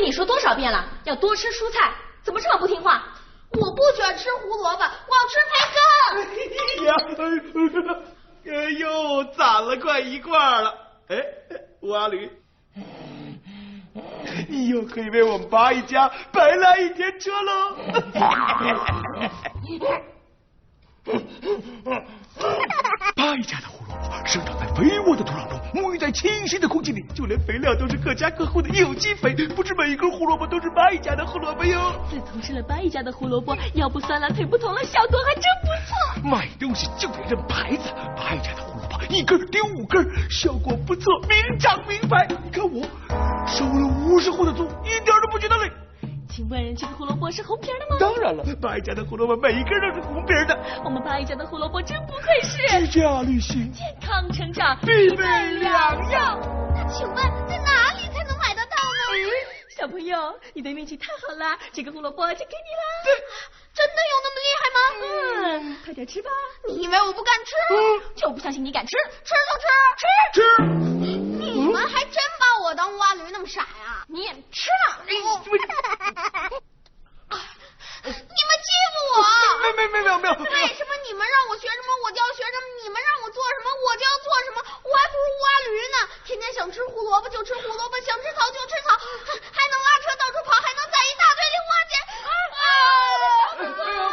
你说多少遍了，要多吃蔬菜，怎么这么不听话？我不喜欢吃胡萝卜，我要吃培根。又攒了快1罐了。哎，吴阿驴，你又可以为我们八一家白来1天车喽。八一家的胡萝卜生长在肥沃的土壤中，沐浴在清新的空气里，就连肥料都是各家各户的有机肥，不是每一根胡萝卜都是八一家的胡萝卜哟。自从吃了八一家的胡萝卜，腰不酸了，腿不痛了，小肚还真不错。买东西就得认牌子，八一家的胡萝卜1根顶5根，效果不错，明长明白。你看我收了50户的租，一点都不觉得累。请问这个胡萝卜是红皮的吗？当然了，八一家的胡萝卜每一根都是红皮的。我们八一家的胡萝卜真不愧是居家旅行、健康成长必备2样。那请问在哪里才能买得到呢？小朋友，你的运气太好了，这个胡萝卜就给你了。真的有那么厉害吗？快点吃吧。你以为我不敢吃？就不相信你敢吃，吃就吃。你们还真把我当乌鸦驴那么傻呀？你也吃了。你们欺负我！没有。为什么你们让我学什么我就要学什么，你们让我做什么我就要做什么？我还不如乌鸦驴呢，天天想吃胡萝卜就吃胡萝卜，想吃草就吃草，还能拉车到处跑，还能攒一大堆零花钱。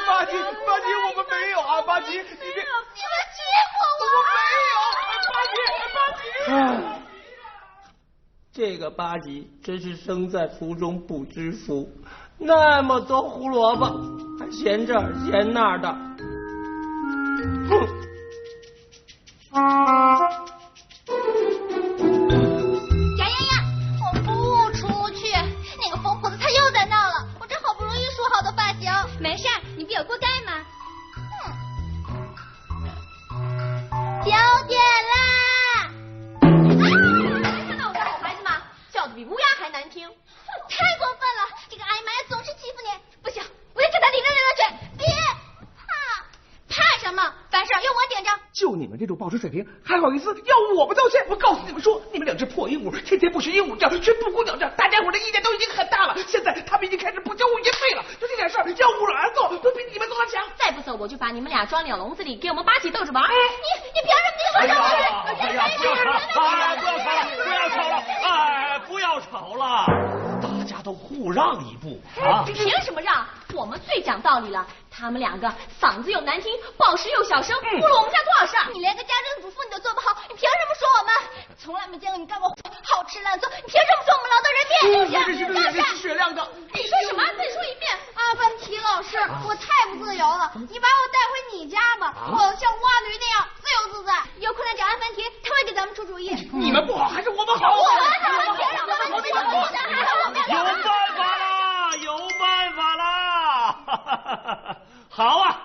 八吉，我们没有啊，八吉，你别，你们欺负我！我没有，八吉。这个八吉真是生在福中不知福，那么多胡萝卜，还嫌这儿嫌那儿的。呀，我不出去，那个疯婆子她又在闹了，我这好不容易梳好的发型。没事，你不有锅盖吗？9点啦！看到我家好孩子吗？叫的比乌鸦还难听。太过分了！这个阿姨妈呀总是欺负你，不行，我得跟她顶着嘴。别怕什么？凡事由我顶着。就你们这种保持水平，还好意思要我们道歉？我告诉你们说，你们2只破鹦鹉，天天不学鹦鹉叫，学布谷鸟叫，大家伙的意见都已经很大了。现在他们已经开始不交物业费了，就这点事儿要我来做，都比你们做的强。再不走，我就把你们俩装鸟笼子里，给我们八吉逗着玩。你凭什么你说什么？不要吵了！哎，不要吵了！大家都互让一步啊！凭什么让？我们最讲道理了。他们2个嗓子又难听，报时又小声，误了我们家多少事儿？你连个家政主妇你都做不好，你凭什么说我们？从来没见过你干过好吃懒做，你凭什么说我们劳动人民？这是雪亮的。你说什么？再说一遍。阿凡提老师，我太不自由了，你把我带回你家吧，我要像乌鸦驴那样自由自在。有困难找阿凡提，他会给咱们出主意。你们不好还是我们好？我们好，凭什么？你们不想还好？有办法啦！好啊！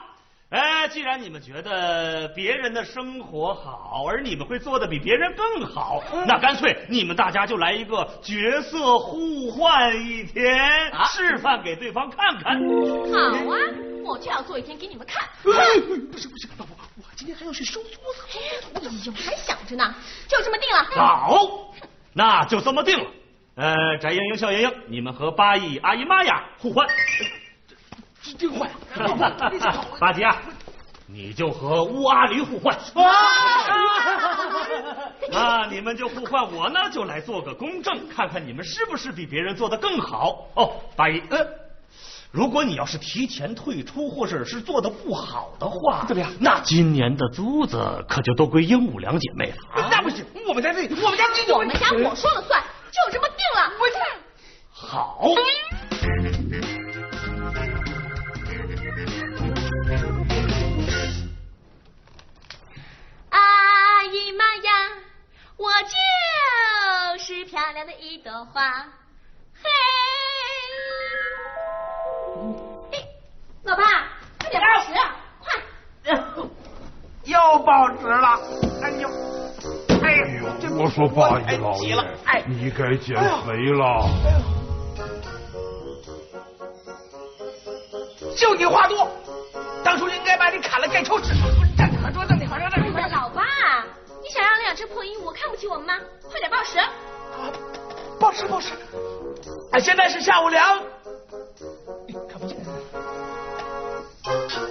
哎，既然你们觉得别人的生活好，而你们会做的比别人更好，那干脆你们大家就来一个角色互换1天，示范给对方看看。好啊，我就要做1天给你们看。不行，老婆，我今天还要去收桌子。哎呦，还想着呢，就这么定了。好，那就这么定了。翟莹莹、笑莹莹，你们和八一阿姨玛雅互换。真坏！八吉啊，你就和乌阿驴互换。你们就互换，我呢就来做个公证，看看你们是不是比别人做的更好。哦，八一，如果你要是提前退出，或者是做的不好的话，怎么样？那今年的租子可就都归鹦鹉2姐妹了。那不行，我们家我说了算，就这么定了。好。阿姨玛呀，我就是漂亮的一朵花。嘿，老爸，快点报时，快！又报纸了，哎呦！我说八一老爷，你该减肥了。就你话多，当初应该把你砍了盖抽纸。站着说正，你好像这。老爸，你想让2只破鹦鹉看不起我们吗？快点报时！报时报时，现在是下午看不见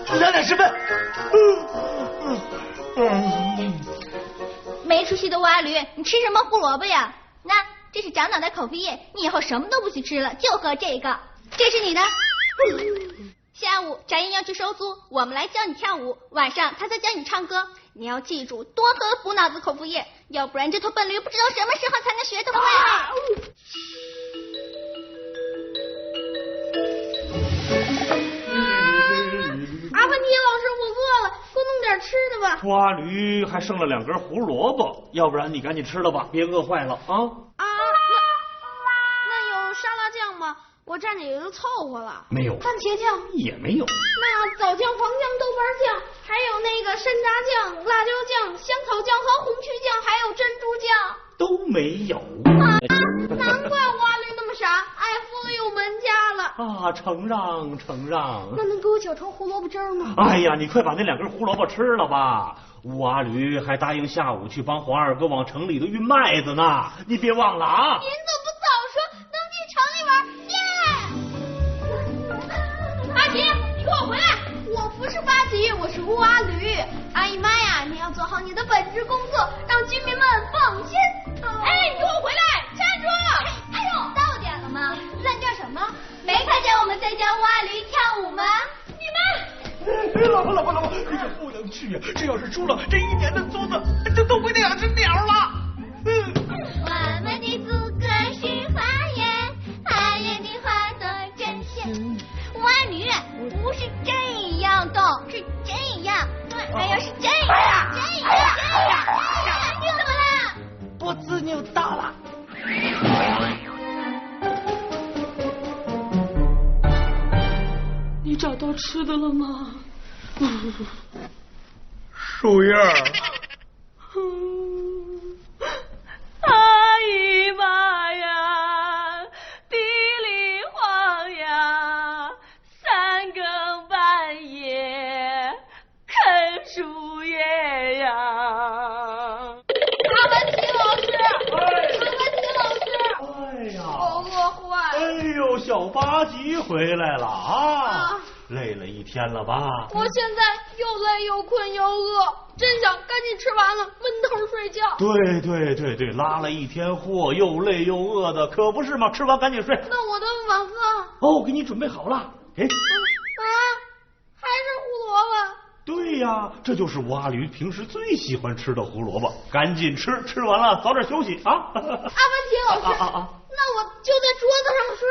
2:10。没出息的蛙驴，你吃什么胡萝卜呀？那这是长脑袋口服液，你以后什么都不许吃了，就喝这个。这是你的。下午翟英要去收租，我们来教你跳舞，晚上他再教你唱歌。你要记住，多喝补脑子口服液，要不然这头笨驴不知道什么时候才能学得会。阿凡提老师，我饿了，给我弄点吃的吧。蛙驴还剩了2根胡萝卜，要不然你赶紧吃了吧，别饿坏了啊！那有沙拉酱吗？我蘸着也就凑合了。没有。番茄酱也没有。那枣酱、黄酱、豆瓣酱，还有那个山楂酱、辣椒酱、香草酱和红曲酱，还有珍珠酱都没有。难怪蛙驴那么傻，爱富了有门家了。承让。那能给我搅成胡萝卜汁吗？哎呀，你快把那2根胡萝卜吃了吧。蛙驴还答应下午去帮黄二哥往城里头运麦子呢，你别忘了啊。您怎么不早说？能进城里玩耶！八吉，你给我回来！我不是八吉，我是蛙驴。阿姨妈呀，你要做好你的本职工作，让居民们放心。哎，你给我回来！站住！哎呦，到点了吗？乱叫什么？没看见我们在教蛙驴跳舞吗？你们！老婆，你可不能去呀！这要是输了，这1年的租子这都归那2只鸟了。我们的祖国是花园，花园的花朵真香。蛙驴不是这样的，是这样。还要是这样，这样。你怎么了？脖子扭到了。你找到吃的了吗？树叶。哎呀妈呀，地里荒呀，3更半夜啃树叶呀。阿凡提老师，哎呀，我饿坏了。哎呦，小八吉回来了啊！累了1天了吧？我现在又累又困又饿，真想赶紧吃完了闷头睡觉。对，拉了1天货，又累又饿的，可不是吗？吃完赶紧睡。那我的晚饭？哦，给你准备好了。哎，还是胡萝卜。对呀，这就是蛙驴平时最喜欢吃的胡萝卜，赶紧吃，吃完了早点休息啊！阿凡提老师，那我就在桌子上睡。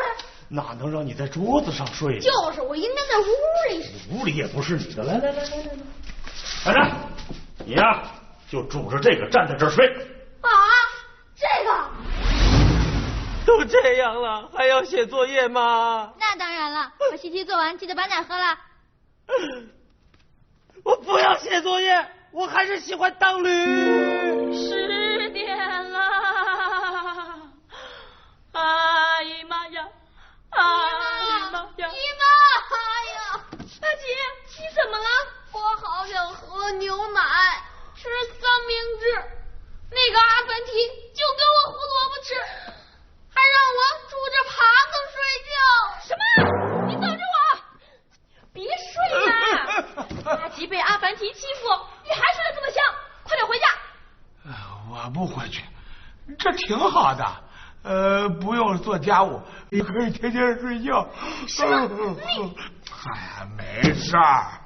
哪能让你在桌子上睡？就是我应该在屋里睡。屋里也不是你的，来，站着，你呀就拄着这个站在这儿睡。这个都这样了，还要写作业吗？那当然了，把习题做完记得把奶喝了。我不要写作业，我还是喜欢当驴。10点了，哎呀妈呀！姨妈呀！大姐，你怎么了？我好想喝牛奶，吃三明治。那个阿凡提就给我胡萝卜吃，还让我拄着耙子睡觉。什么？你等着我！别睡了！阿吉被阿凡提欺负，你还睡得这么香，快点回家！我不回去，这挺好的。不用做家务，也可以天天睡觉。什么？哎呀，没事儿，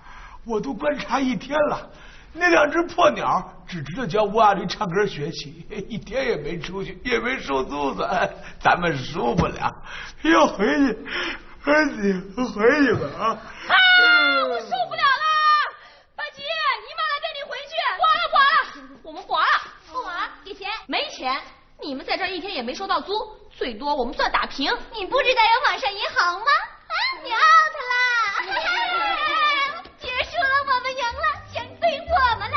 我都观察1天了。那2只破鸟只知道教蛙驴唱歌学习，1天也没出去，也没收租子，咱们输不了。要回去，回去吧啊！我受不了了！八吉，姨妈来带你回去。寡了，我们寡了。不啊，给钱？没钱。你们在这1天也没收到租，最多我们算打平。你不知道有网上银行吗？你 out 了！结束了，我们赢了，钱归我们了！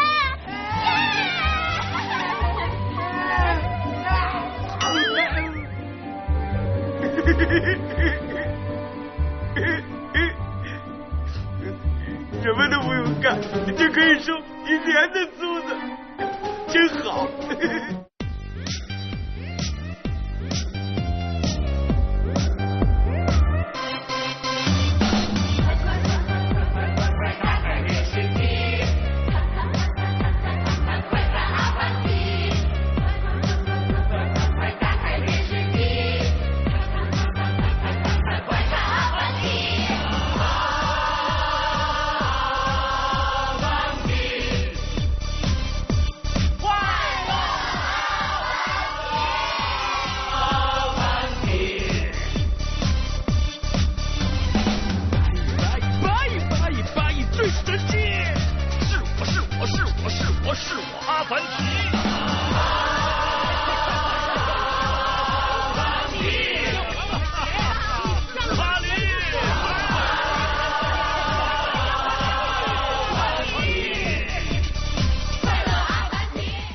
什么都不用干，就可以收1年的租子，真好。